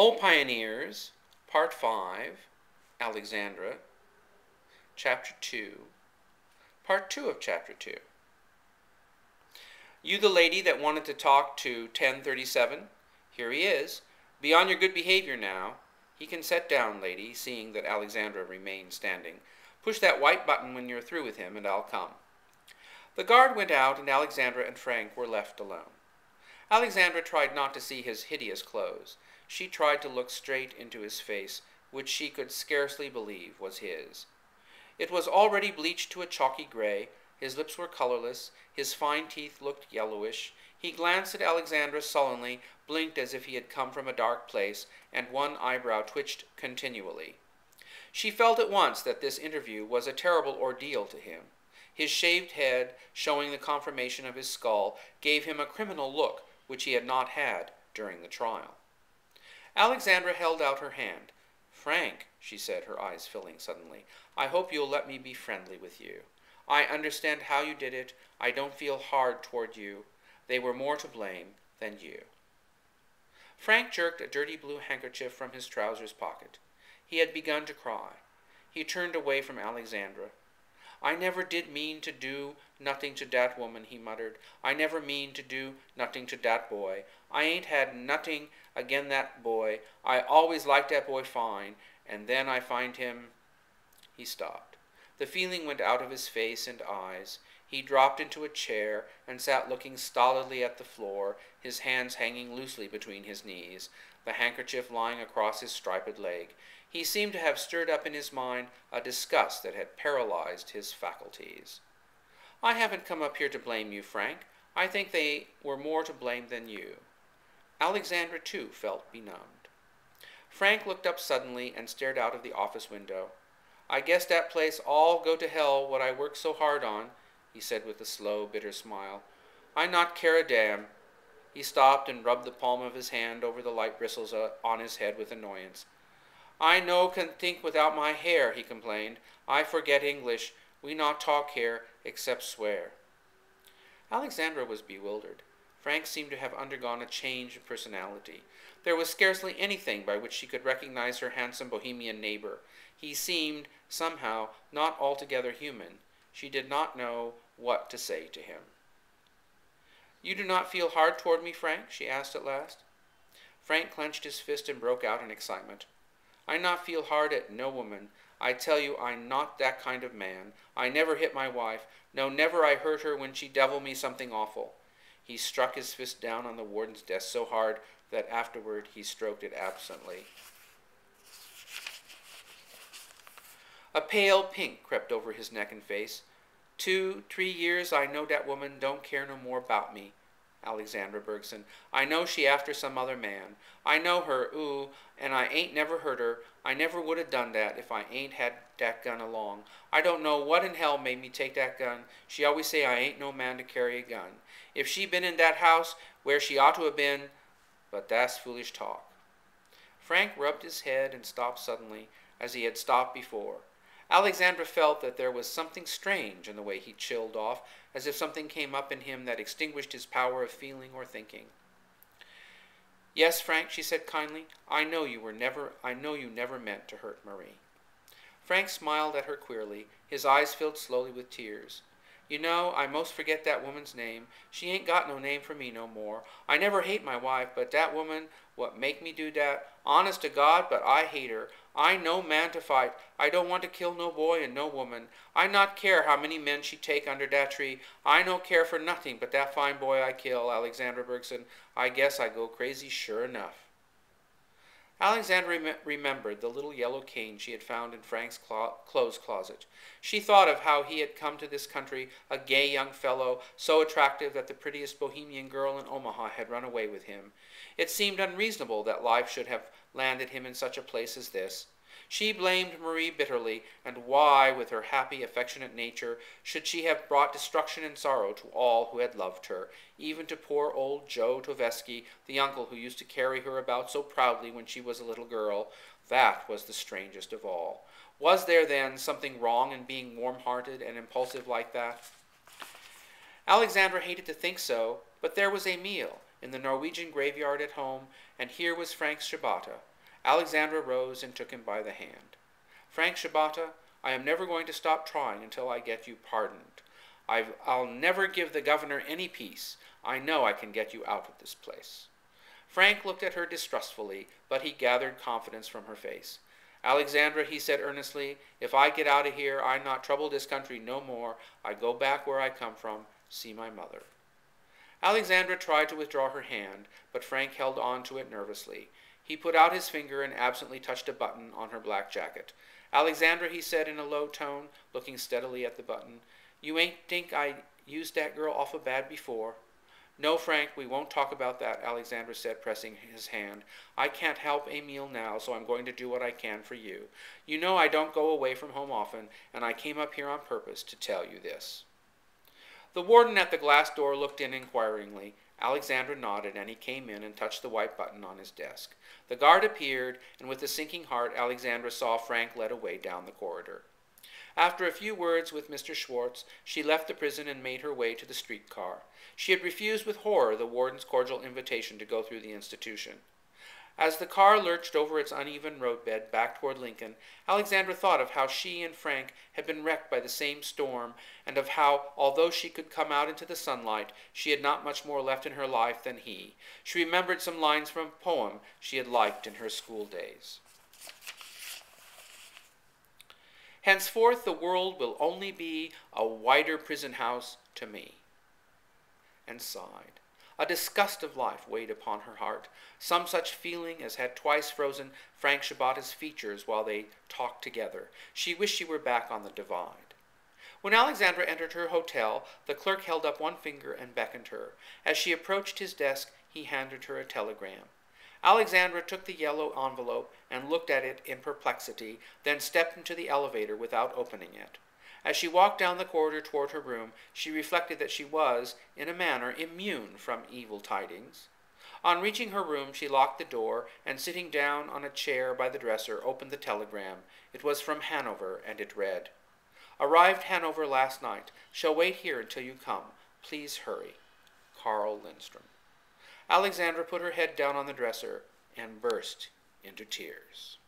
O Pioneers, Part 5, Alexandra, Chapter 2, Part 2 of Chapter 2. You the lady that wanted to talk to 1037? Here he is. Be on your good behavior now. He can set down, lady, seeing that Alexandra remained standing. Push that white button when you're through with him, and I'll come. The guard went out, and Alexandra and Frank were left alone. Alexandra tried not to see his hideous clothes. She tried to look straight into his face, which she could scarcely believe was his. It was already bleached to a chalky gray. His lips were colorless. His fine teeth looked yellowish. He glanced at Alexandra sullenly, blinked as if he had come from a dark place, and one eyebrow twitched continually. She felt at once that this interview was a terrible ordeal to him. His shaved head, showing the conformation of his skull, gave him a criminal look which he had not had during the trial. Alexandra held out her hand. "Frank," she said, her eyes filling suddenly, "I hope you'll let me be friendly with you. I understand how you did it. I don't feel hard toward you. They were more to blame than you." Frank jerked a dirty blue handkerchief from his trousers pocket. He had begun to cry. He turned away from Alexandra. "I never did mean to do nothing to dat woman," he muttered. "I never mean to do nothing to dat boy. I ain't had nothing again that boy. I always liked that boy fine, and then I find him—" He stopped. The feeling went out of his face and eyes. He dropped into a chair and sat looking stolidly at the floor, his hands hanging loosely between his knees, the handkerchief lying across his striped leg. He seemed to have stirred up in his mind a disgust that had paralyzed his faculties. "I haven't come up here to blame you, Frank. I think they were more to blame than you." Alexandra, too, felt benumbed. Frank looked up suddenly and stared out of the office window. "I guess that place all go to hell what I worked so hard on," he said with a slow, bitter smile. "I not care a damn." He stopped and rubbed the palm of his hand over the light bristles on his head with annoyance. "I no can think without my hair," he complained. "I forget English. We not talk here, except swear." Alexandra was bewildered. Frank seemed to have undergone a change of personality. There was scarcely anything by which she could recognize her handsome bohemian neighbor. He seemed, somehow, not altogether human. She did not know what to say to him. "You do not feel hard toward me, Frank?" she asked at last. Frank clenched his fist and broke out in excitement. "I not feel hard at no woman. I tell you I not that kind of man. I never hit my wife. No, never I hurt her when she devil me something awful." He struck his fist down on the warden's desk so hard that afterward he stroked it absently. A pale pink crept over his neck and face. 2-3 years I know dat woman don't care no more about me, Alexandra Bergson. I know she after some other man. I know her, ooh, and I ain't never hurt her. I never would have done that if I ain't had dat gun along. I don't know what in hell made me take dat gun. She always say I ain't no man to carry a gun. If she been in dat house where she ought to have been, but that's foolish talk." Frank rubbed his head and stopped suddenly, as he had stopped before. Alexandra felt that there was something strange in the way he chilled off, as if something came up in him that extinguished his power of feeling or thinking. "Yes, Frank," she said kindly, I know you never meant to hurt Marie." Frank smiled at her queerly. His eyes filled slowly with tears. "You know, I most forget that woman's name. She ain't got no name for me no more. I never hate my wife, but that woman what make me do that, honest to God, but I hate her. I no man to fight. I don't want to kill no boy and no woman. I not care how many men she take under that tree. I no care for nothing but that fine boy I kill, Alexandra Bergson. I guess I go crazy sure enough." Alexandra remembered the little yellow cane she had found in Frank's clothes closet. She thought of how he had come to this country, a gay young fellow, so attractive that the prettiest bohemian girl in Omaha had run away with him. It seemed unreasonable that life should have landed him in such a place as this. She blamed Marie bitterly, and why, with her happy, affectionate nature, should she have brought destruction and sorrow to all who had loved her, even to poor old Joe Tovesky, the uncle who used to carry her about so proudly when she was a little girl? That was the strangest of all. Was there, then, something wrong in being warm-hearted and impulsive like that? Alexandra hated to think so, but there was a meal, in the Norwegian graveyard at home, and here was Frank Shibata. Alexandra rose and took him by the hand. Frank Shibata, I am never going to stop trying until I get you pardoned. I'll never give the governor any peace. I know I can get you out of this place. Frank looked at her distrustfully, but he gathered confidence from her face. Alexandra, he said earnestly, if I get out of here, I not trouble this country no more. I go back where I come from, see my mother. Alexandra tried to withdraw her hand, but Frank held on to it nervously. He put out his finger and absently touched a button on her black jacket. Alexandra, he said in a low tone, looking steadily at the button, you ain't think I used that girl awful bad before? No, Frank, we won't talk about that, Alexandra said, pressing his hand. I can't help Emile now, so I'm going to do what I can for you. You know I don't go away from home often, and I came up here on purpose to tell you this. The warden at the glass door looked in inquiringly. Alexandra nodded, and he came in and touched the white button on his desk. The guard appeared, and with a sinking heart, Alexandra saw Frank led away down the corridor. After a few words with Mr. Schwartz, she left the prison and made her way to the streetcar. She had refused with horror the warden's cordial invitation to go through the institution. As the car lurched over its uneven roadbed back toward Lincoln, Alexandra thought of how she and Frank had been wrecked by the same storm, and of how, although she could come out into the sunlight, she had not much more left in her life than he. She remembered some lines from a poem she had liked in her school days. Henceforth the world will only be a wider prison house to me. And sighed. A disgust of life weighed upon her heart, some such feeling as had twice frozen Frank Shibata's features while they talked together. She wished she were back on the divide. When Alexandra entered her hotel, the clerk held up one finger and beckoned her. As she approached his desk, he handed her a telegram. Alexandra took the yellow envelope and looked at it in perplexity, then stepped into the elevator without opening it. As she walked down the corridor toward her room, she reflected that she was, in a manner, immune from evil tidings. On reaching her room, she locked the door, and sitting down on a chair by the dresser, opened the telegram. It was from Hanover, and it read, Arrived Hanover last night. Shall wait here until you come. Please hurry. Carl Lindstrom. Alexandra put her head down on the dresser and burst into tears.